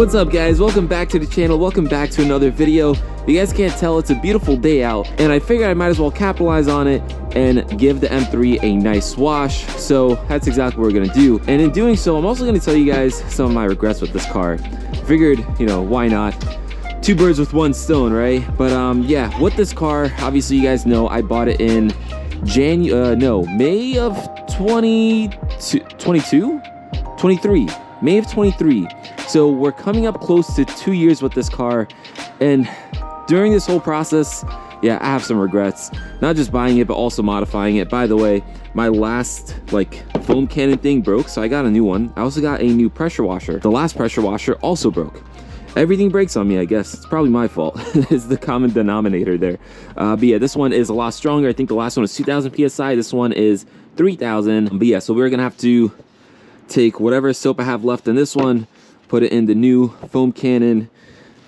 What's up guys, welcome back to the channel, welcome back to another video. If you guys can't tell, it's a beautiful day out and I figured I might as well capitalize on it and give the M3 a nice wash. So that's exactly what we're gonna do, and in doing so I'm also gonna tell you guys some of my regrets with this car. Figured, you know, why not? Two birds with one stone, right? But yeah, with this car, obviously you guys know I bought it in May of 23, May of 23. So we're coming up close to 2 years with this car, and during this whole process, yeah, I have some regrets. Not just buying it, but also modifying it. By the way, my last foam cannon thing broke, so I got a new one. I also got a new pressure washer. The last pressure washer also broke. Everything breaks on me, I guess. It's probably my fault. It's the common denominator there. But yeah, this one is a lot stronger. I think the last one was 2,000 PSI. This one is 3,000. But yeah, so we're gonna have to take whatever soap I have left in this one, put it in the new foam cannon,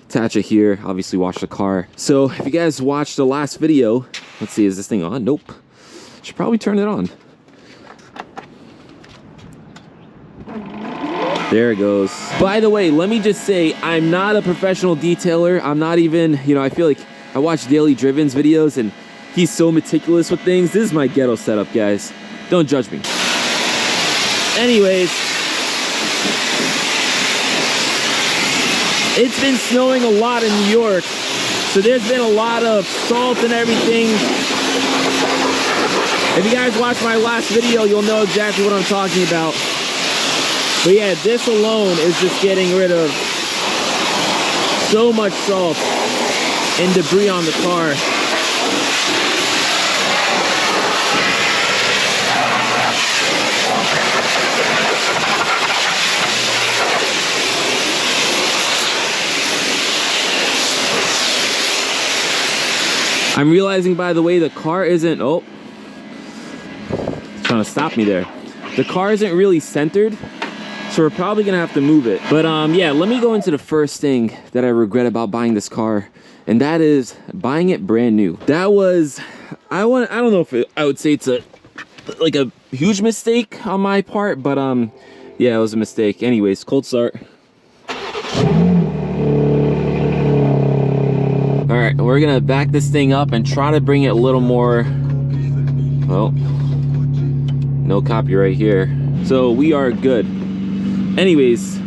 attach it here, obviously wash the car. So if you guys watched the last video, let's see, is this thing on? Nope. Should probably turn it on. There it goes. By the way, let me just say, I'm not a professional detailer. I'm not even, you know, I feel like I watch Daily Driven's videos and he's so meticulous with things. This is my ghetto setup, guys. Don't judge me. Anyways, it's been snowing a lot in New York, so there's been a lot of salt and everything. If you guys watch my last video, you'll know exactly what I'm talking about. But yeah, this alone is just getting rid of so much salt and debris on the car. I'm realizing, by the way, the car isn't, oh, it's trying to stop me there. The car isn't really centered, so we're probably gonna have to move it. But yeah, let me go into the first thing that I regret about buying this car, and that is buying it brand new. That was, I don't know if I would say it's a huge mistake on my part, but yeah, it was a mistake. Anyways, cold start. All right, we're gonna back this thing up and try to bring it a little more, well, no copyright here. So we are good. Anyways,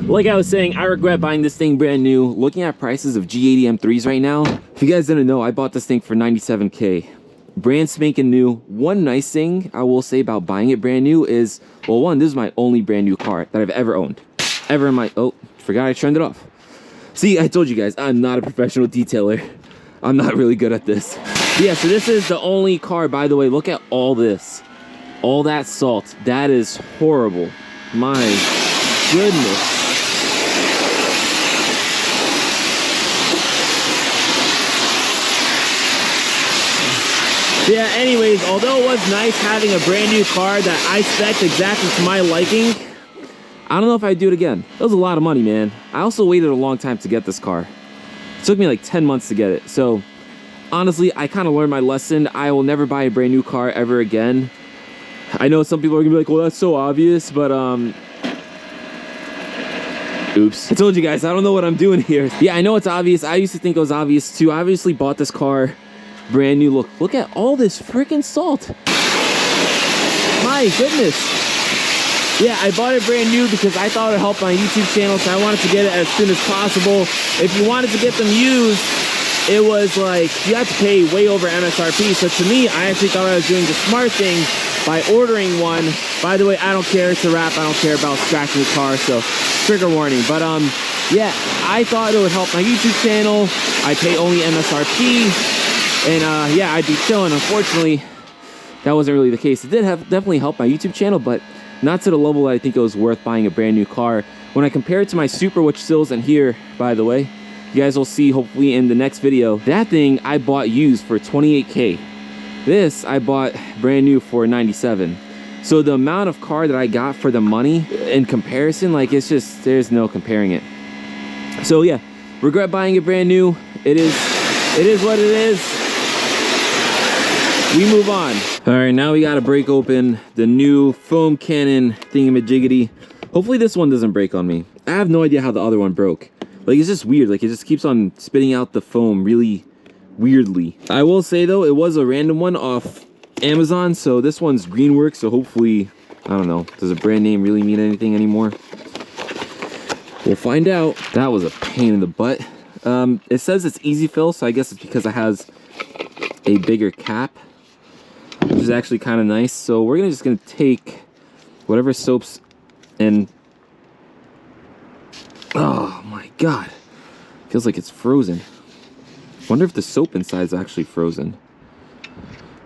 like I was saying, I regret buying this thing brand new. Looking at prices of G80 M3s right now, if you guys didn't know, I bought this thing for 97K. Brand spanking new. One nice thing I will say about buying it brand new is, well, one, this is my only brand new car that I've ever owned. Ever in my, oh, forgot I turned it off. See, I told you guys, I'm not a professional detailer. I'm not really good at this. But yeah, so this is the only car, by the way. Look at all this. All that salt. That is horrible. My goodness. Yeah, anyways, although it was nice having a brand new car that I spec'd exactly to my liking, I don't know if I'd do it again. It was a lot of money, man. I also waited a long time to get this car. It took me like 10 months to get it. So honestly, I kind of learned my lesson. I will never buy a brand new car ever again. I know some people are gonna be like, well, that's so obvious, but oops. I told you guys, I don't know what I'm doing here. Yeah, I know it's obvious. I used to think it was obvious too. I obviously bought this car brand new. Look at all this freaking salt. My goodness. Yeah, I bought it brand new because I thought it would help my YouTube channel, so I wanted to get it as soon as possible. If you wanted to get them used, it was like, you have to pay way over MSRP. So to me, I actually thought I was doing the smart thing by ordering one. By the way, I don't care, it's a wrap. I don't care about scratching the car, so trigger warning. But yeah, I thought it would help my YouTube channel. I pay only MSRP, and yeah, I'd be chilling. Unfortunately, that wasn't really the case. It did definitely help my YouTube channel, but not to the level that I think it was worth buying a brand new car. When I compare it to my Super, which still isn't here, by the way, you guys will see hopefully in the next video, that thing I bought used for 28K. This I bought brand new for 97. So the amount of car that I got for the money in comparison, like, it's just, there's no comparing it. So yeah, regret buying it brand new. It is what it is. We move on. All right, now we gotta break open the new foam cannon thingamajiggy. Hopefully this one doesn't break on me. I have no idea how the other one broke. Like, it's just weird. Like, it just keeps on spitting out the foam really weirdly. I will say though, it was a random one off Amazon, so this one's Greenworks, so hopefully, I don't know, does a brand name really mean anything anymore? We'll find out. That was a pain in the butt. It says it's easy fill, so I guess it's because it has a bigger cap, which is actually kind of nice. So we're just gonna take whatever soaps and, oh my god, feels like it's frozen. Wonder if the soap inside is actually frozen.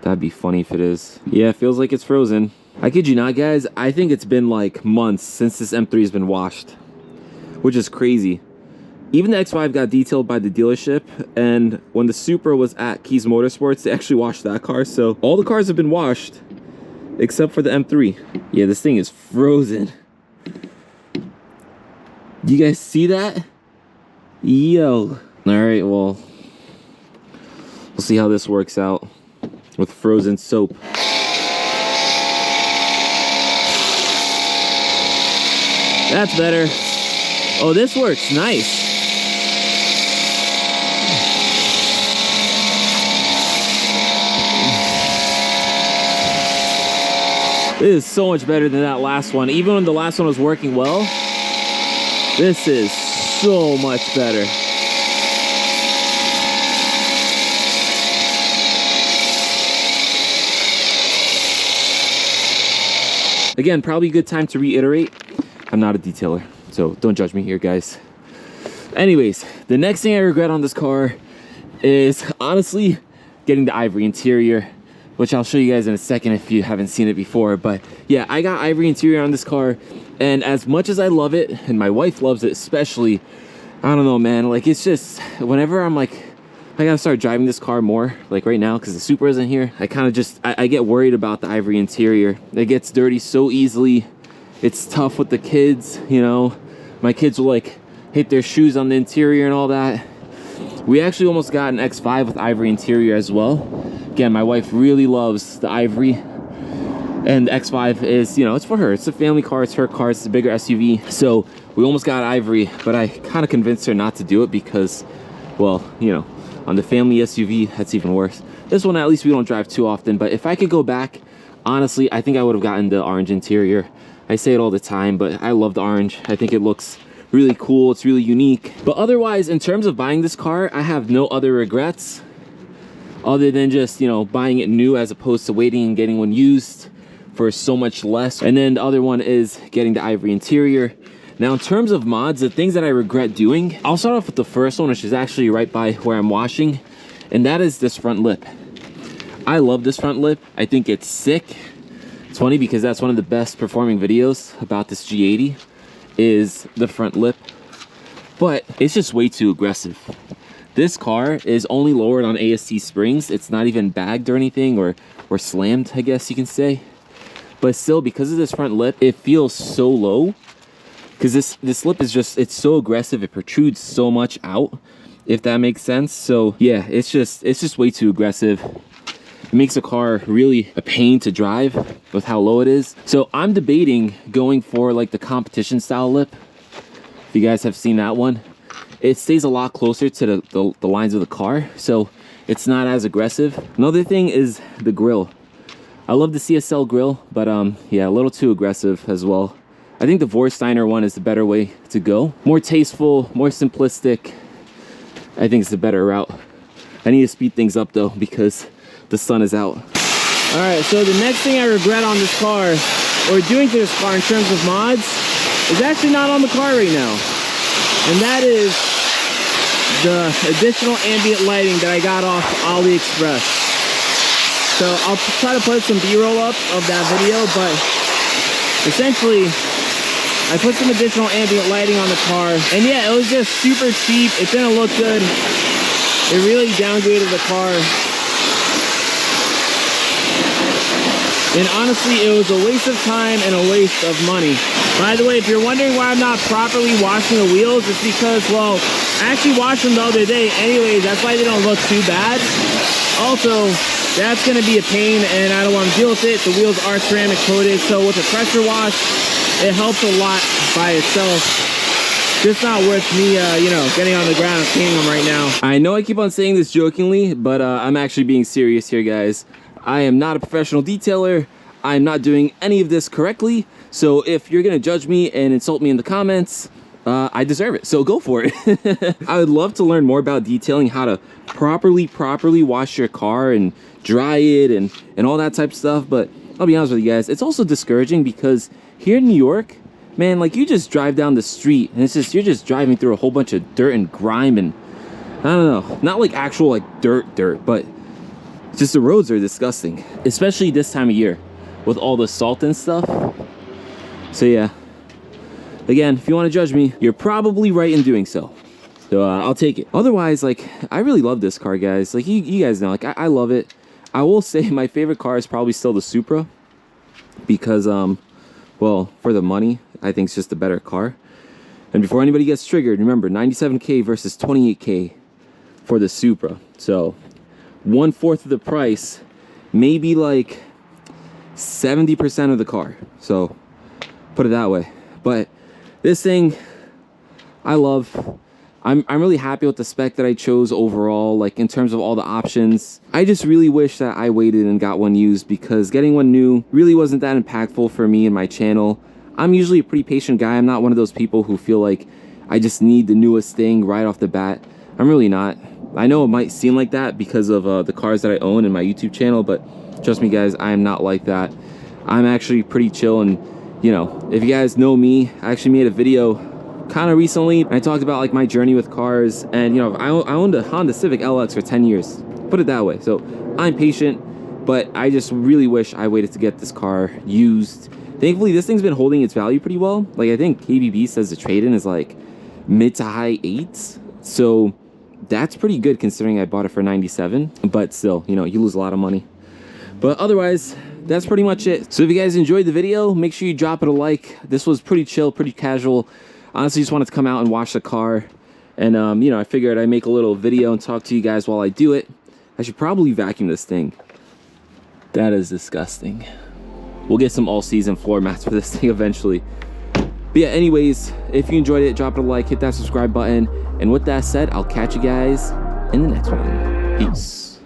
That'd be funny if it is. Yeah, it feels like it's frozen. I kid you not, guys, I think it's been like months since this M3 has been washed, which is crazy. Even the X5 got detailed by the dealership, and when the Supra was at Keys Motorsports, they actually washed that car. So all the cars have been washed except for the M3. Yeah, this thing is frozen. You guys see that? Yo. All right, well, we'll see how this works out with frozen soap. That's better. Oh, this works nice. This is so much better than that last one. Even when the last one was working well, this is so much better. Again, probably a good time to reiterate, I'm not a detailer, so don't judge me here, guys. Anyways, the next thing I regret on this car is honestly getting the ivory interior, which I'll show you guys in a second if you haven't seen it before. But yeah, I got ivory interior on this car, and as much as I love it, and my wife loves it especially, I don't know, man, like, it's just, whenever I'm like, I gotta start driving this car more, like right now, because the Supra isn't here, I kind of just, I get worried about the ivory interior. It gets dirty so easily. It's tough with the kids, you know. My kids will like hit their shoes on the interior and all that. We actually almost got an X5 with ivory interior as well. Again, my wife really loves the ivory, and the X5 is, you know, it's for her. It's a family car, it's her car, it's a bigger SUV. So we almost got ivory, but I kind of convinced her not to do it because, well, you know, on the family SUV, that's even worse. This one, at least we don't drive too often, but if I could go back, honestly, I think I would have gotten the orange interior. I say it all the time, but I love the orange. I think it looks really cool. It's really unique. But otherwise, in terms of buying this car, I have no other regrets other than just, you know, buying it new as opposed to waiting and getting one used for so much less. And then the other one is getting the ivory interior. Now, in terms of mods, the things that I regret doing, I'll start off with the first one, which is actually right by where I'm washing, and that is this front lip. I love this front lip. I think it's sick. It's funny because that's one of the best performing videos about this G80 is the front lip, but it's just way too aggressive. This car is only lowered on AST springs. It's not even bagged or anything, or slammed, I guess you can say. But still, because of this front lip, it feels so low. Because this lip is just, it's so aggressive. It protrudes so much out, if that makes sense. So yeah, it's just way too aggressive. It makes the car really a pain to drive with how low it is. So I'm debating going for like the competition style lip. If you guys have seen that one, it stays a lot closer to the lines of the car, so it's not as aggressive. Another thing is the grille. I love the CSL grille, but yeah, a little too aggressive as well. I think the Vorsteiner one is the better way to go. More tasteful, more simplistic. I think it's the better route. I need to speed things up though because the sun is out. All right, so the next thing I regret on this car, or doing to this car in terms of mods, is actually not on the car right now. And that is the additional ambient lighting that I got off AliExpress. So I'll try to put some B-roll up of that video, but essentially I put some additional ambient lighting on the car, and yeah, it was just super cheap. It didn't look good. It really downgraded the car. And honestly, it was a waste of time and a waste of money. By the way, if you're wondering why I'm not properly washing the wheels, it's because, well, I actually washed them the other day anyways. That's why they don't look too bad. Also, that's gonna be a pain and I don't want to deal with it. The wheels are ceramic coated, so with a pressure wash, it helps a lot by itself. just not worth me, you know, getting on the ground and cleaning them right now. I know I keep on saying this jokingly, but I'm actually being serious here, guys. I am not a professional detailer. I'm not doing any of this correctly. So if you're gonna judge me and insult me in the comments, I deserve it, so go for it. I would love to learn more about detailing, how to properly wash your car and dry it and all that type of stuff. But I'll be honest with you guys, it's also discouraging because here in New York, man, like you just drive down the street and it's just, you're just driving through a whole bunch of dirt and grime and I don't know, not like actual like dirt, but just the roads are disgusting, especially this time of year with all the salt and stuff. So yeah, again, if you want to judge me, you're probably right in doing so. So I'll take it. Otherwise, like, I really love this car, guys. Like, you guys know, like, I love it. I will say my favorite car is probably still the Supra. Because, well, for the money, I think it's just a better car. And before anybody gets triggered, remember, 97K versus 28K for the Supra. So, 1/4 of the price, maybe like 70% of the car. So, put it that way. But this thing, I love. I'm really happy with the spec that I chose overall, like in terms of all the options. I just really wish that I waited and got one used because getting one new really wasn't that impactful for me and my channel. I'm usually a pretty patient guy. I'm not one of those people who feel like I just need the newest thing right off the bat. I'm really not. I know it might seem like that because of the cars that I own in my YouTube channel, but trust me guys, I am not like that. I'm actually pretty chill, and you know, if you guys know me, I actually made a video kind of recently and I talked about like my journey with cars, and you know, I owned a Honda Civic LX for 10 years, put it that way. So I'm patient, but I just really wish I waited to get this car used. Thankfully this thing's been holding its value pretty well. Like I think KBB says the trade-in is like mid to high 8s, so that's pretty good considering I bought it for 97. But still, you know, you lose a lot of money. But otherwise, that's pretty much it. So if you guys enjoyed the video, make sure you drop it a like. This was pretty chill, pretty casual. Honestly, just wanted to come out and wash the car. And, you know, I figured I'd make a little video and talk to you guys while I do it. I should probably vacuum this thing. That is disgusting. We'll get some all-season floor mats for this thing eventually. But yeah, anyways, if you enjoyed it, drop it a like, hit that subscribe button. And with that said, I'll catch you guys in the next one. Peace.